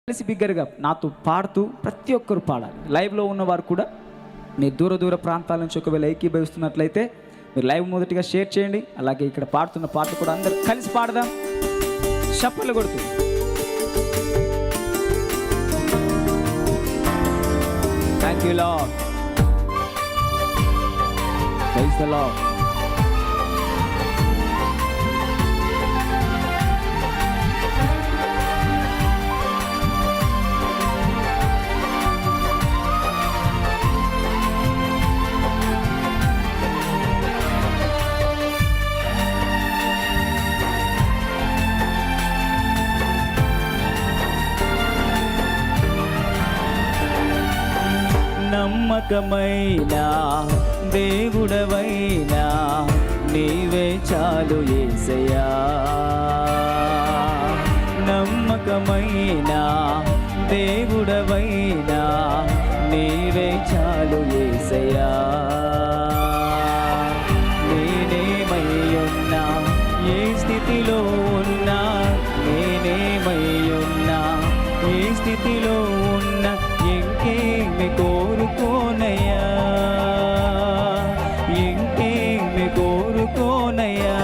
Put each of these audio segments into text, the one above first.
కలిసి బిగ్గరగా నాతో పాడుతూ ప్రతి ఒక్కరు పాడాలి. లైవ్లో ఉన్నవారు కూడా మీరు దూర ప్రాంతాల నుంచి ఒకవేళ ఏకీభవిస్తున్నట్లయితే మీరు లైవ్ మొదటిగా షేర్ చేయండి. అలాగే ఇక్కడ పాడుతున్న పాటలు కూడా అందరూ కలిసి పాడదాం, చప్పట్లు కొడుతూ. Thank you Lord, praise the Lord. నమ్మకమైన దేవుడవైనా నీవే చాలు యేసయ్యా. నమ్మకమైన దేవుడవైనా నీవే చాలు యేసయ్యా. నేనేమై ఉన్నా, ఏ స్థితిలో ఉన్నా, నేనేమై ఉన్నా, ఏ స్థితిలో ఉన్నా ఇంకేమి కోరుకోనయ్యా, ఇంకేమి కోరుకోనయ్యా.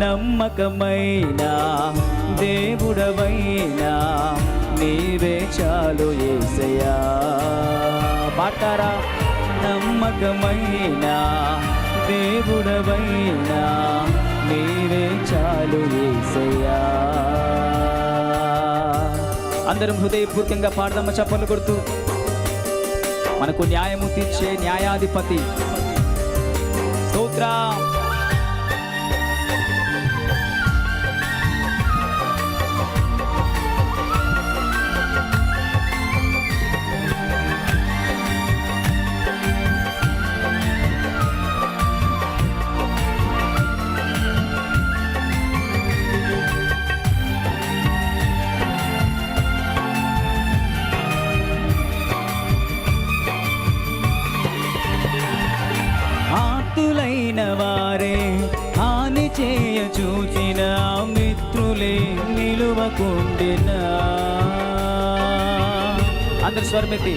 నమ్మకమైన దేవుడవైనా నీవే చాలు యేసయ్యా. పాడతారా? నమ్మకమైన దేవుడవైనా నీవే చాలు యేసయ్యా. అందరం హృదయపూర్వకంగా పాడదామా చప్పట్లు కొడుతూ. మనకు న్యాయము తీర్చే న్యాయాధిపతి స్తోత్రం. ఆప్తులైన వారే హాని చేయ చూచిన మిత్రులే నిలువకుండినా. అందరు స్వరమెత్తి.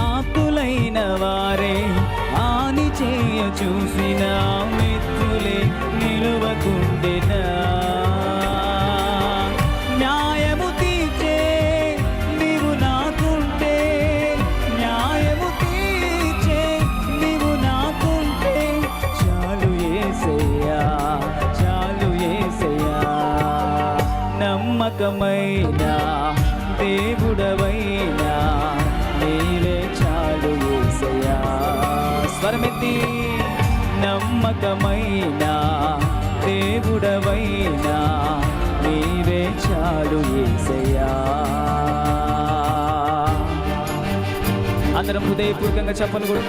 ఆప్తులైన వారే హాని చేయ చూసిన మిత్రులే నిలువకుండినా. న్యాయము తీర్చే నీవు నాకుంటే, న్యాయము తీర్చే నీవు నాకుంటే చాలు యేసయ్యా, చాలు యేసయ్యా. నమ్మకమైన దేవుడవైనా నీవే చాలు యేసయ్యా. స్వరమెత్తి. నమ్మకమైన దేవుడవైనా నీవే చాలు యేసయ్యా. అందరం హృదయపూర్వకంగా చెప్పను కూడా.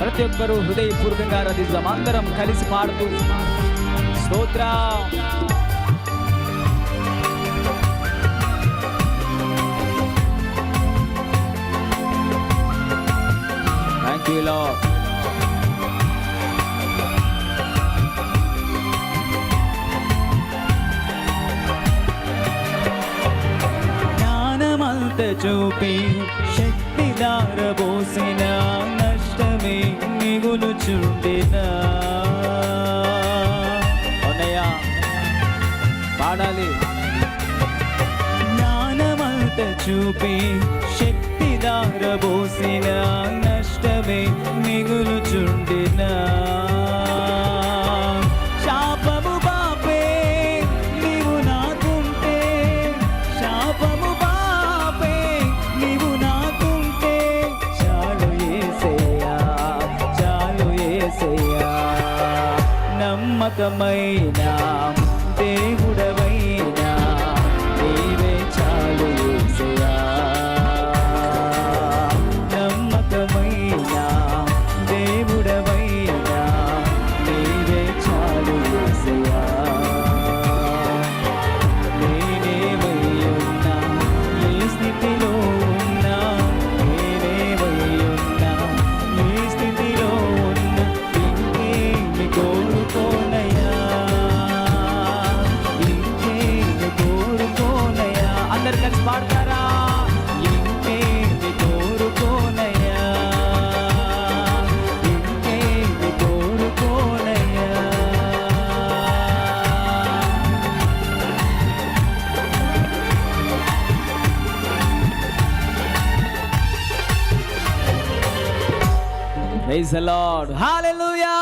ప్రతి ఒక్కరూ హృదయపూర్వకంగా ఆరాధిద్దాం. అందరం కలిసి పాడుతూ స్తోత్రం. Thank you lord. జ్ఞానమంత చూపి శక్తి దారబోసిన నష్టమే మిగులుచుండినా. అవునయ్యా, పాడాలి. జ్ఞానమంత చూపి శక్తి దారబోసిన నష్టమే మిగులుచుండినా. శాపము బాపే నీవు నాకుంటే, శాపము బాపే నీవు నాకుంటే చాలు యేసయ్యా, చాలు యేసయ్యా. నమ్మకమైన దేవుడవైనా నీవే చాలు యేసయ్యా. నమ్మకమైన దేవుడవైనా నీవే చాలు యేసయ్యా. నేనేమై ఉన్నా, ఏ స్థితిలో ఉన్నా, ప్రైజ్ ది లార్డ్, హల్లెలూయా.